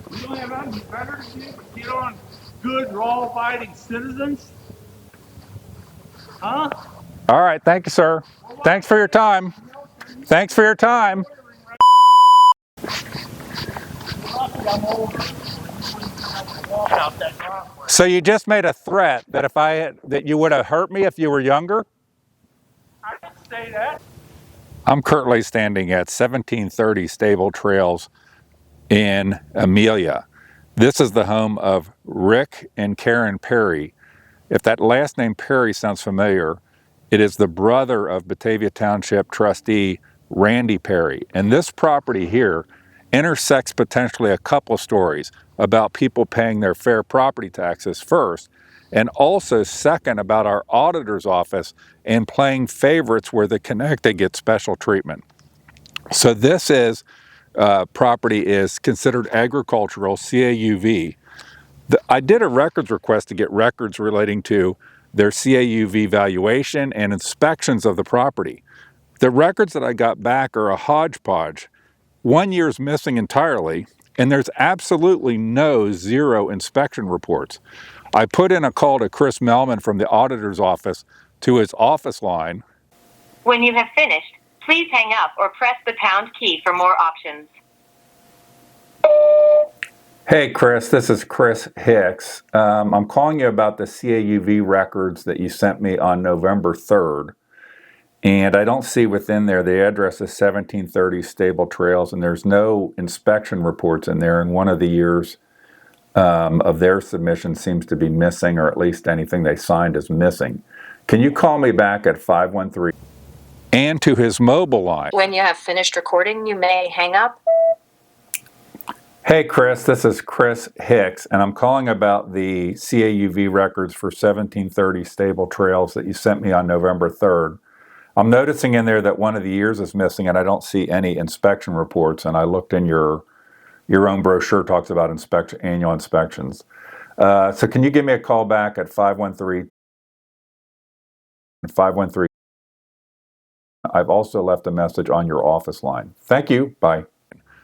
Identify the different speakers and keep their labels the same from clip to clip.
Speaker 1: We don't have anything better to do but get on good, law-abiding citizens? Huh?
Speaker 2: All right, thank you, sir. Thanks for your time. Thanks for your time. So you just made a threat that that you would have hurt me if you were younger?
Speaker 1: I didn't say that.
Speaker 2: I'm currently standing at 1730 Stable Trails in Amelia. This is the home of Rick and Karen Perry. If that last name Perry sounds familiar, it is the brother of Batavia Township trustee Randy Perry. And this property here intersects potentially a couple of stories about people paying their fair property taxes first, and also second about our auditor's office and playing favorites where the connected get special treatment. So this is property is considered agricultural, CAUV. I did a records request to get records relating to their CAUV valuation and inspections of the property. The records that I got back are a hodgepodge. 1 year's missing entirely, and there's absolutely zero inspection reports. I put in a call to Chris Mehlman from the auditor's office to his office line.
Speaker 3: When you have finished, please hang up or press the pound key for more options.
Speaker 2: Hey Chris, this is Chris Hicks. I'm calling you about the CAUV records that you sent me on November 3rd. And I don't see within there, the address is 1730 Stable Trails, and there's no inspection reports in there. And one of the years of their submission seems to be missing, or at least anything they signed is missing. Can you call me back at 513? And to his mobile line.
Speaker 3: When you have finished recording, you may hang up.
Speaker 2: Hey Chris, this is Chris Hicks, and I'm calling about the CAUV records for 1730 Stable Trails that you sent me on November 3rd. I'm noticing in there that one of the years is missing, and I don't see any inspection reports, and I looked in your own brochure, talks about annual inspections. So can you give me a call back at 513? I've also left a message on your office line. Thank you. Bye.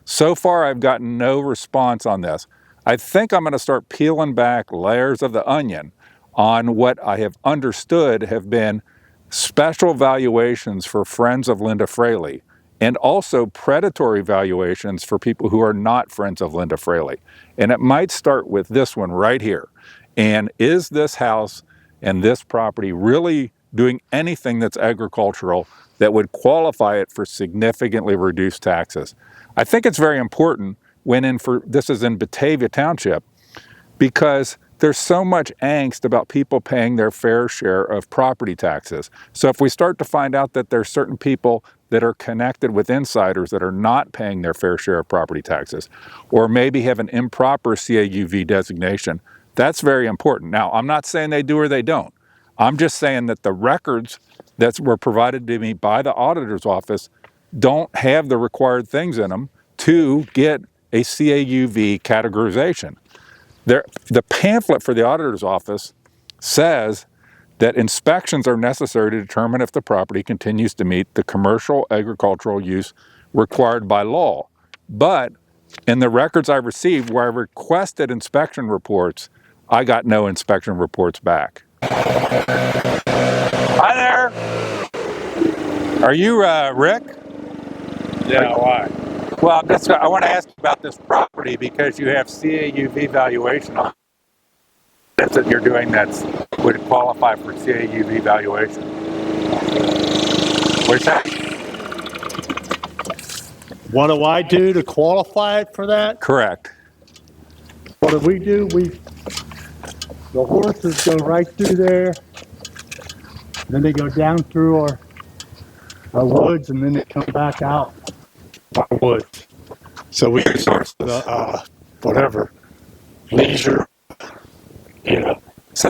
Speaker 2: So far, I've gotten no response on this. I think I'm going to start peeling back layers of the onion on what I have understood have been special valuations for friends of Linda Fraley, and also predatory valuations for people who are not friends of Linda Fraley. And it might start with this one right here. And is this house and this property really doing anything that's agricultural that would qualify it for significantly reduced taxes? I think it's very important this is in Batavia Township, because there's so much angst about people paying their fair share of property taxes. So if we start to find out that there's certain people that are connected with insiders that are not paying their fair share of property taxes, or maybe have an improper CAUV designation, that's very important. Now, I'm not saying they do or they don't. I'm just saying that the records that were provided to me by the auditor's office don't have the required things in them to get a CAUV categorization. The pamphlet for the auditor's office says that inspections are necessary to determine if the property continues to meet the commercial agricultural use required by law. But in the records I received where I requested inspection reports, I got no inspection reports back. Hi there. Are you Rick?
Speaker 1: Yeah, why?
Speaker 2: Well, I want to ask you about this property because you have CAUV valuation on it that you're doing that would qualify for CAUV valuation. What's that?
Speaker 4: What do I do to qualify it for that?
Speaker 2: Correct.
Speaker 4: What do we do? The horses go right through there, then they go down through our woods, and then they come back out our woods. So we source the leisure,
Speaker 2: So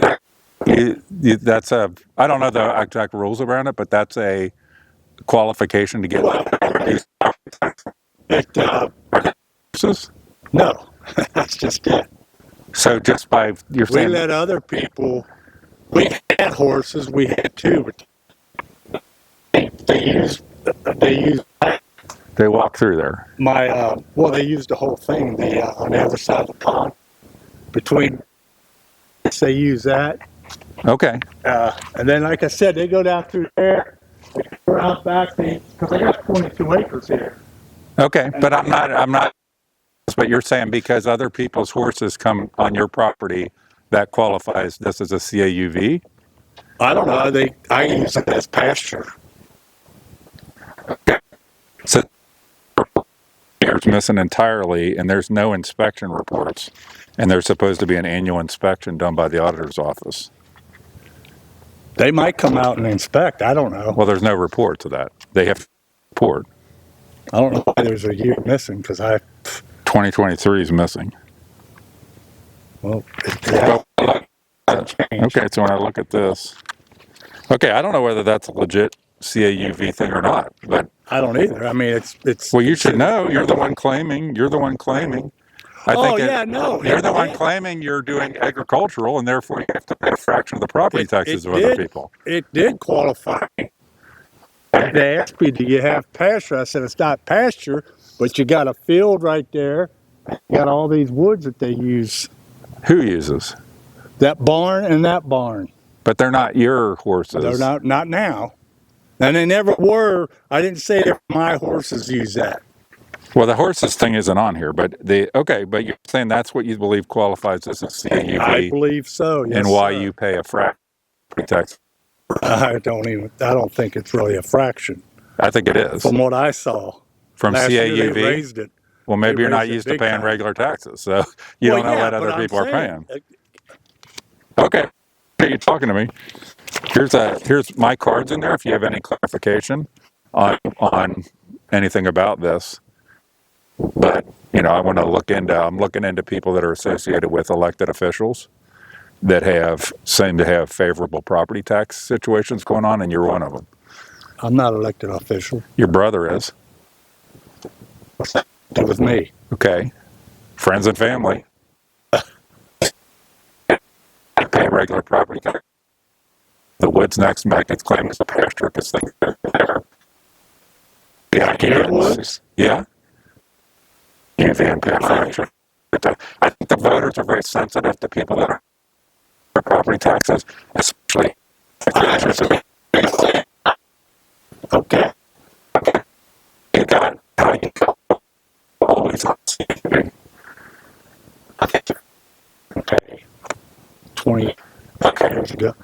Speaker 2: that's I don't know the exact rules around it, but that's a qualification to get horses?
Speaker 4: No, that's just it.
Speaker 2: So just by you're
Speaker 4: We
Speaker 2: saying
Speaker 4: let other people. We had horses. We had two, but they use
Speaker 2: They walk through there.
Speaker 4: Well, they use the whole thing, on the other side of the pond. Between, they use that.
Speaker 2: Okay.
Speaker 4: And then, like I said, they go down through there, they go out back, because they got 22 acres here.
Speaker 2: Okay. But I'm not, but you're saying because other people's horses come on your property, that qualifies this as a CAUV?
Speaker 4: I don't know, I use it as pasture.
Speaker 2: So it's missing entirely, and there's no inspection reports. And there's supposed to be an annual inspection done by the auditor's office.
Speaker 4: They might come out and inspect, I don't know.
Speaker 2: Well, there's no report to that. They have to report.
Speaker 4: I don't know why there's a year missing, because
Speaker 2: 2023 is missing.
Speaker 4: well,
Speaker 2: Okay, so when I look at this, okay, I don't know whether that's a legit CAUV thing or not, but
Speaker 4: I don't either. I mean, it's.
Speaker 2: well, you should know. You're the one claiming. I
Speaker 4: Oh,
Speaker 2: think
Speaker 4: yeah, no.
Speaker 2: you're the one claiming you're doing agricultural, and therefore you have to pay a fraction of the property taxes of other people.
Speaker 4: It did qualify. They asked me, do you have pasture? I said, it's not pasture, but you got a field right there. You got all these woods that they use.
Speaker 2: Who uses?
Speaker 4: That barn and that barn.
Speaker 2: But they're not your horses.
Speaker 4: They're not now. And they never were. I didn't say that my horses use that.
Speaker 2: Well, the horses thing isn't on here, but but you're saying that's what you believe qualifies as a CAUV.
Speaker 4: I believe so, yes,
Speaker 2: and why
Speaker 4: sir.
Speaker 2: you pay a fraction tax.
Speaker 4: I don't think it's really a fraction.
Speaker 2: I think it is.
Speaker 4: From what I saw.
Speaker 2: From
Speaker 4: Last year they
Speaker 2: CAUV?
Speaker 4: raised it.
Speaker 2: Well, maybe
Speaker 4: They
Speaker 2: you're not
Speaker 4: raised it
Speaker 2: used to
Speaker 4: big
Speaker 2: paying
Speaker 4: time.
Speaker 2: regular taxes, so you don't know what other people are paying. Okay, you're talking to me. Here's my cards in there if you have any clarification on anything about this. But I'm looking into people that are associated with elected officials that seem to have favorable property tax situations going on, and you're one of them.
Speaker 4: I'm not an elected official.
Speaker 2: Your brother is.
Speaker 4: What's that do with me?
Speaker 2: Okay. Friends and family. I pay regular property tax. The woods next make its claim as a pasture because things are there. Yeah, I can't.
Speaker 4: Woods?
Speaker 2: Yeah. You can pay a fraction. I think the voters are very sensitive to people that are for property taxes, especially. Okay. You got how you go. Always on CAUV. I think. Okay.
Speaker 4: 20 years ago.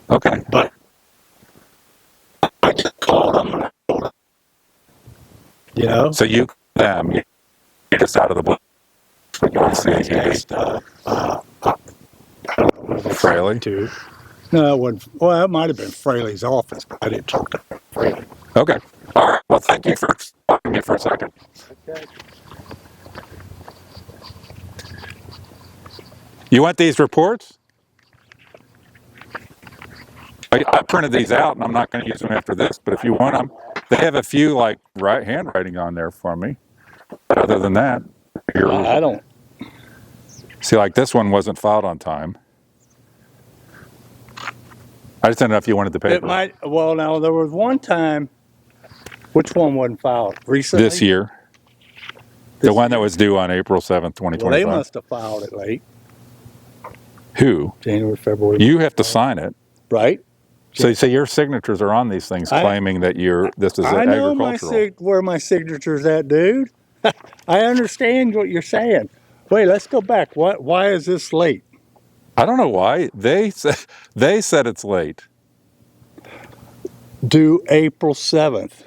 Speaker 2: Okay.
Speaker 4: But I just called them. You know?
Speaker 2: So you just out of the blue. Fraley?
Speaker 4: Too. No, it wasn't. Well, it might have been Fraley's office, but I didn't talk to Fraley.
Speaker 2: Okay. All right. Well, thank you for talking to me for a second.
Speaker 4: Okay.
Speaker 2: You want these reports? I printed these out, and I'm not going to use them after this, but if you want them, they have a few, handwriting on there for me. But other than that,
Speaker 4: I don't.
Speaker 2: See, this one wasn't filed on time. I just didn't know if you wanted the paper.
Speaker 4: It might. Well, now, there was one time. Which one wasn't filed? Recently?
Speaker 2: This year. The one that was due on April 7th, 2025.
Speaker 4: Well, they must have filed it late.
Speaker 2: Who?
Speaker 4: January, February.
Speaker 2: You have to sign it.
Speaker 4: Right?
Speaker 2: So your signatures are on these things claiming that this is
Speaker 4: I know
Speaker 2: agricultural.
Speaker 4: where my signature's at, dude. I understand what you're saying. Wait, let's go back. Why is this late?
Speaker 2: I don't know why. They said it's late.
Speaker 4: Due April 7th.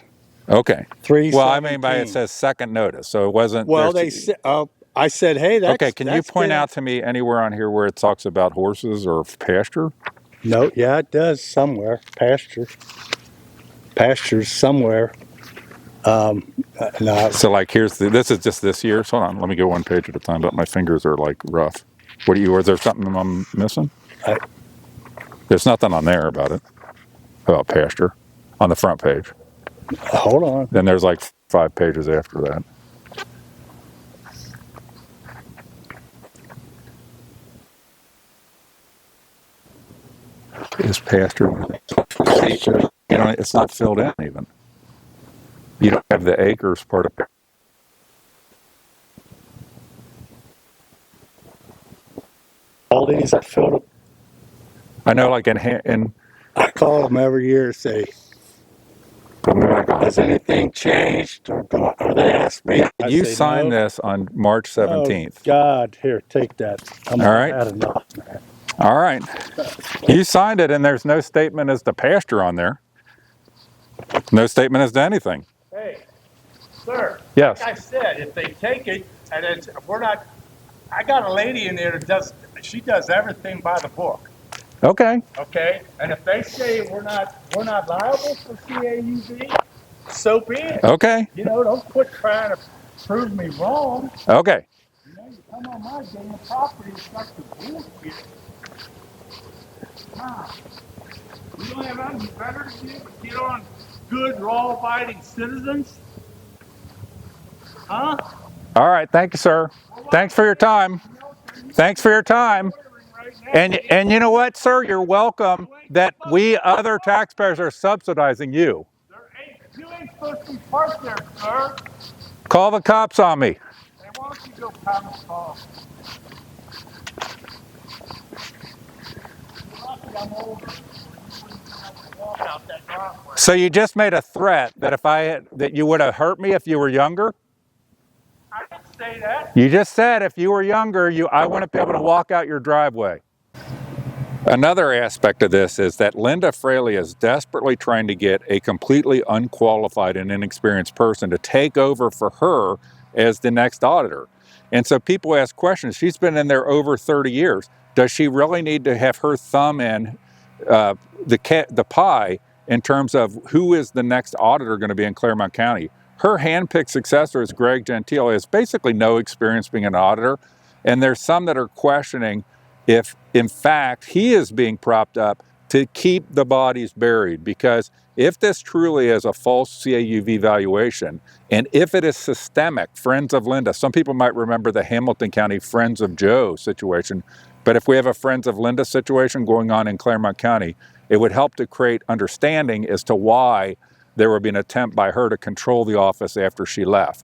Speaker 2: Okay.
Speaker 4: 3/17.
Speaker 2: Well, I mean, it says second notice, so it wasn't.
Speaker 4: Well, they said. I said, hey, that's
Speaker 2: okay. Can you point out to me anywhere on here where it talks about horses or pasture?
Speaker 4: No. Yeah, it does somewhere. Pastures somewhere. No.
Speaker 2: So this is just this year. So hold on, let me go one page at a time. But my fingers are rough. Is there something I'm missing? There's nothing on there about pasture on the front page.
Speaker 4: Hold on.
Speaker 2: Then there's 5 pages after that. Is pasture? It's not filled in even. You don't have the acres part of it.
Speaker 4: All these I filled up.
Speaker 2: I know, like in
Speaker 4: I call them every year to say, has anything changed? Or they ask me. I
Speaker 2: you
Speaker 4: say,
Speaker 2: signed
Speaker 4: no.
Speaker 2: this on March 17th.
Speaker 4: Oh, God, here, take that.
Speaker 2: All right.
Speaker 4: Had enough, man.
Speaker 2: All right. You signed it, and there's no statement as to pasture on there. No statement as to anything.
Speaker 1: Hey, sir.
Speaker 2: Yes.
Speaker 1: Like I said, if they take it, and it's, we're not, I got a lady in there that she does everything by the book,
Speaker 2: Okay.
Speaker 1: okay? And if they say we're not liable for CAUV, so be it.
Speaker 2: Okay.
Speaker 1: You know, don't quit trying to prove me wrong.
Speaker 2: Okay.
Speaker 1: You know, you come on my damn property and start to bullshit. Huh. You don't have anything better to do but get on good, law-abiding citizens? Huh?
Speaker 2: All right. Thank you, sir. Thanks for your time. Thanks for your time. And you know what, sir? You're welcome that we other taxpayers are subsidizing you.
Speaker 1: You ain't supposed to be parked there, sir.
Speaker 2: Call the cops on me.
Speaker 1: Hey, why don't you go pound the call? You're lucky I'm older. You wouldn't have to walk out that driveway.
Speaker 2: So you just made a threat that that you would have hurt me if you were younger?
Speaker 1: I didn't say that.
Speaker 2: You just said if you were younger, I wouldn't be able to walk out your driveway. Another aspect of this is that Linda Fraley is desperately trying to get a completely unqualified and inexperienced person to take over for her as the next auditor. And so people ask questions. She's been in there over 30 years. Does she really need to have her thumb in the pie in terms of who is the next auditor going to be in Claremont County? Her handpicked successor is Greg Gentile. He has basically no experience being an auditor. And there's some that are questioning if, in fact, he is being propped up to keep the bodies buried. Because if this truly is a false CAUV valuation, and if it is systemic, Friends of Linda, some people might remember the Hamilton County Friends of Joe situation, but if we have a Friends of Linda situation going on in Claremont County, it would help to create understanding as to why there would be an attempt by her to control the office after she left.